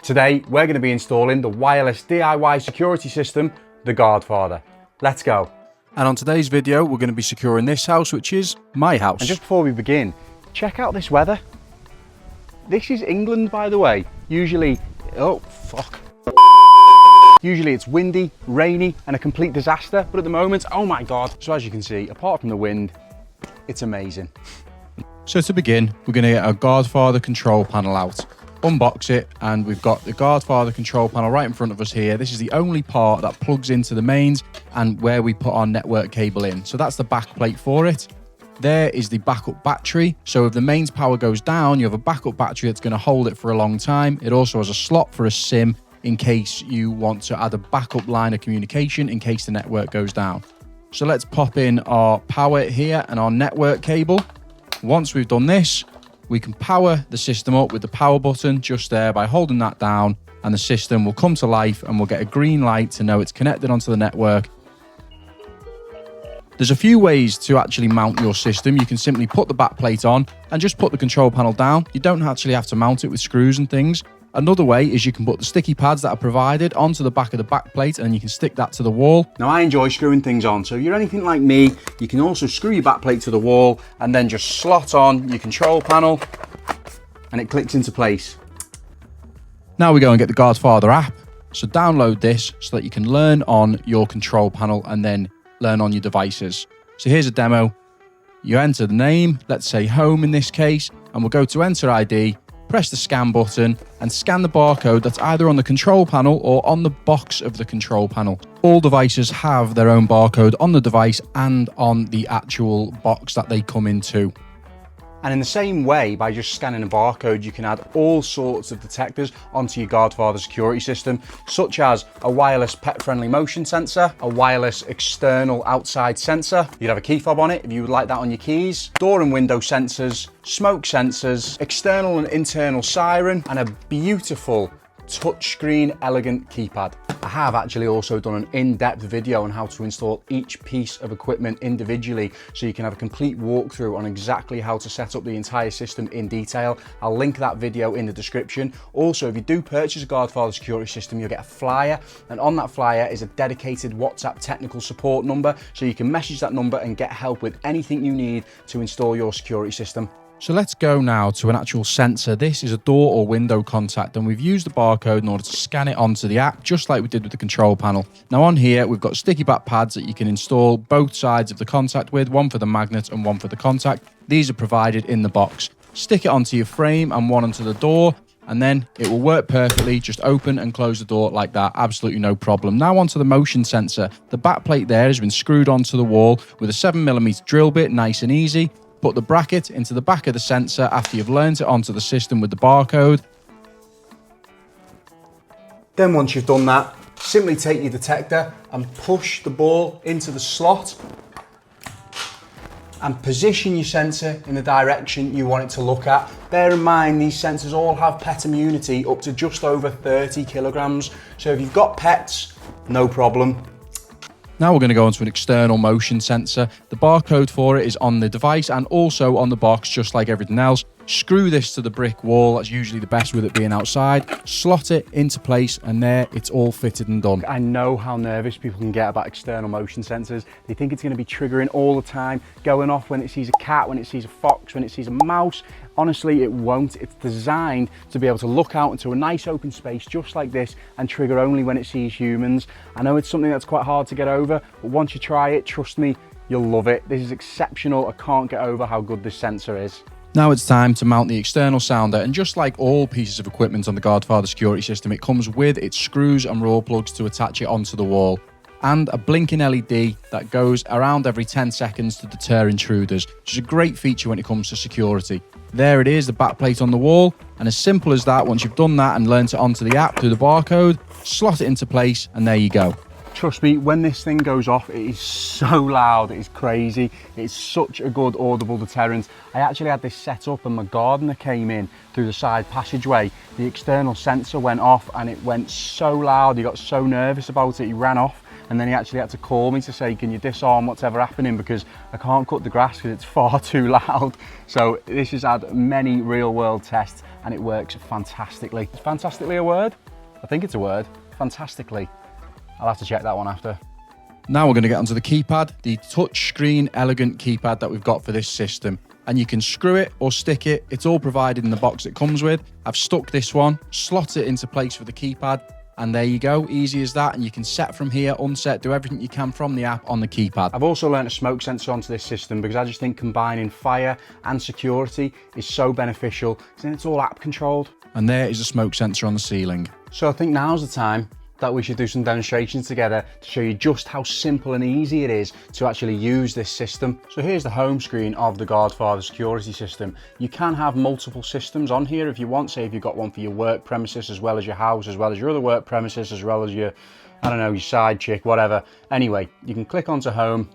Today, we're going to be installing the wireless DIY security system, the Guardfather. Let's go. And on today's video, we're going to be securing this house, which is my house. And just before we begin, check out this weather. This is England, by the way. Usually, Usually it's windy, rainy, and a complete disaster, but at the moment, oh my God. So as you can see, apart from the wind, it's amazing. So to begin, we're going to get our Guardfather control panel out, unbox it, and we've got the Guardfather control panel right in front of us here. This is the only part that plugs into the mains and where we put our network cable in. So that's the back plate for it. There is the backup battery. So if the mains power goes down, you have a backup battery that's going to hold it for a long time. It also has a slot for a SIM in case you want to add a backup line of communication in case the network goes down. So let's pop in our power here and our network cable. Once we've done this, we can power the system up with the power button just there by holding that down, and the system will come to life and we'll get a green light to know it's connected onto the network. There's a few ways to actually mount your system. You can simply put the back plate on and just put the control panel down. You don't actually have to mount it with screws and things. Another way is you can put the sticky pads that are provided onto the back of the back plate and you can stick that to the wall. Now I enjoy screwing things on, so if you're anything like me, you can also screw your back plate to the wall and then just slot on your control panel and it clicks into place. Now we go and get the Guardfather app. So download this so that you can learn on your control panel and then learn on your devices. So here's a demo. You enter the name, let's say home in this case, and we'll go to enter ID, press the scan button and scan the barcode that's either on the control panel or on the box of the control panel. All devices have their own barcode on the device and on the actual box that they come into. And in the same way, by just scanning a barcode, you can add all sorts of detectors onto your Guardfather security system, such as a wireless pet-friendly motion sensor, a wireless external outside sensor. You'd have a key fob on it if you would like that on your keys, door and window sensors, smoke sensors, external and internal siren, and a beautiful touchscreen elegant keypad. I have actually also done an in-depth video on how to install each piece of equipment individually, so you can have a complete walkthrough on exactly how to set up the entire system in detail. I'll link that video in the description. Also, if you do purchase a Guardfather security system, you'll get a flyer, and on that flyer is a dedicated WhatsApp technical support number, so you can message that number and get help with anything you need to install your security system. So let's go now to an actual sensor. This is a door or window contact, and we've used the barcode in order to scan it onto the app, just like we did with the control panel. Now on here, we've got sticky back pads that you can install both sides of the contact with, one for the magnet and one for the contact. These are provided in the box. Stick it onto your frame and one onto the door, and then it will work perfectly. Just open and close the door like that, absolutely no problem. Now onto the motion sensor. The back plate there has been screwed onto the wall with a 7mm drill bit, nice and easy. Put the bracket into the back of the sensor after you've learned it onto the system with the barcode. Then once you've done that, simply take your detector and push the ball into the slot and position your sensor in the direction you want it to look at. Bear in mind, these sensors all have pet immunity up to just over 30 kilograms. So if you've got pets, no problem. Now we're going to go onto an external motion sensor. The barcode for it is on the device and also on the box, just like everything else. Screw this to the brick wall, that's usually the best with it being outside. Slot it into place and there it's all fitted and done. I know how nervous people can get about external motion sensors. They think it's going to be triggering all the time, going off when it sees a cat, when it sees a fox, when it sees a mouse. Honestly, it won't. It's designed to be able to look out into a nice open space just like this and trigger only when it sees humans. I know it's something that's quite hard to get over, but once you try it, trust me, you'll love it. This is exceptional. I can't get over how good this sensor is. Now it's time to mount the external sounder, and just like all pieces of equipment on the Guardfather security system, it comes with its screws and raw plugs to attach it onto the wall, and a blinking LED that goes around every 10 seconds to deter intruders, which is a great feature when it comes to security. There it is, the back plate on the wall, and as simple as that, once you've done that and learned it onto the app through the barcode, slot it into place and there you go. Trust me, when this thing goes off, it is so loud, it is crazy. It's such a good audible deterrent. I actually had this set up and my gardener came in through the side passageway. The external sensor went off and it went so loud, he got so nervous about it, he ran off. and then he actually had to call me to say, can you disarm what's ever happening, because I can't cut the grass because it's far too loud. So this has had many real world tests and it works fantastically. Is fantastically a word? I think it's a word. Fantastically. I'll have to check that one after. Now we're going to get onto the keypad, the touchscreen elegant keypad that we've got for this system. And you can screw it or stick it. It's all provided in the box it comes with. I've stuck this one, slot it into place for the keypad, and there you go, easy as that. And you can set from here, unset, do everything you can from the app on the keypad. I've also learned a smoke sensor onto this system because I just think combining fire and security is so beneficial, because then it's all app controlled. And there is a smoke sensor on the ceiling. So I think now's the time that we should do some demonstrations together to show you just how simple and easy it is to actually use this system. So here's the home screen of the Guardfather Security System. You can have multiple systems on here if you want. Say if you've got one for your work premises as well as your house, as well as your other work premises, as well as your, I don't know, your side chick, whatever. Anyway, you can click onto home,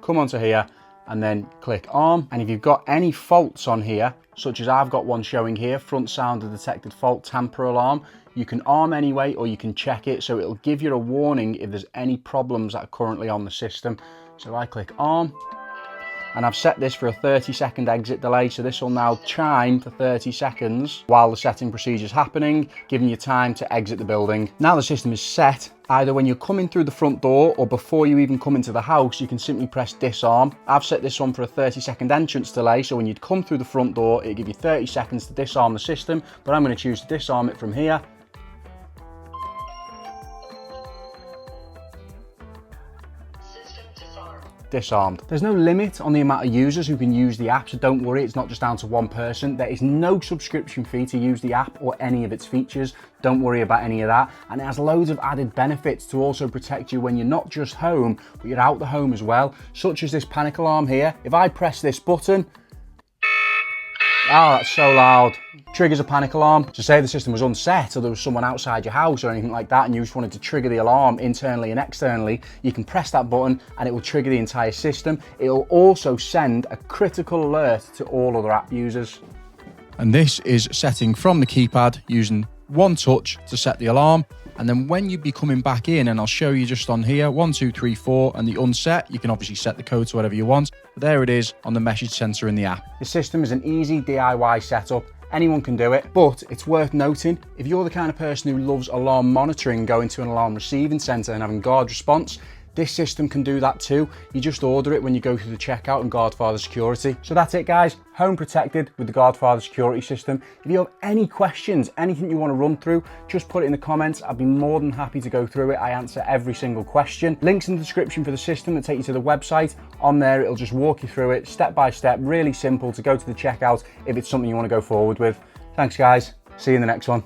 come onto here, and then click arm. And if you've got any faults on here, such as I've got one showing here, front sounder detected fault, tamper alarm, you can arm anyway, or you can check it, so it'll give you a warning if there's any problems that are currently on the system. So I click arm, and I've set this for a 30-second exit delay, so this will now chime for 30 seconds while the setting procedure is happening, giving you time to exit the building. Now the system is set, either when you're coming through the front door or before you even come into the house, you can simply press disarm. I've set this one for a 30-second entrance delay, so when you'd come through the front door, it'll give you 30 seconds to disarm the system, but I'm going to choose to disarm it from here. Disarmed. There's no limit on the amount of users who can use the app, so don't worry, it's not just down to one person. There is no subscription fee to use the app or any of its features. Don't worry about any of that. And it has loads of added benefits to also protect you when you're not just home, but you're out the home as well, such as this panic alarm here. If I press this button, oh, that's so loud. Triggers a panic alarm. So say the system was unset or there was someone outside your house or anything like that and you just wanted to trigger the alarm internally and externally, you can press that button and it will trigger the entire system. It will also send a critical alert to all other app users. And this is setting from the keypad using one touch to set the alarm. And then when you be coming back in, and I'll show you just on here, 1, 2, 3, 4, and the unset, you can obviously set the code to whatever you want. But there it is on the message sensor in the app. The system is an easy DIY setup. Anyone can do it, but it's worth noting, if you're the kind of person who loves alarm monitoring, going to an alarm receiving center and having guard response, this system can do that too. You just order it when you go through the checkout in Guardfather Security. So that's it guys, home protected with the Guardfather Security System. If you have any questions, anything you want to run through, just put it in the comments. I'd be more than happy to go through it. I answer every single question. Links in the description for the system that take you to the website. On there, it'll just walk you through it step by step, really simple to go to the checkout if it's something you want to go forward with. Thanks guys, see you in the next one.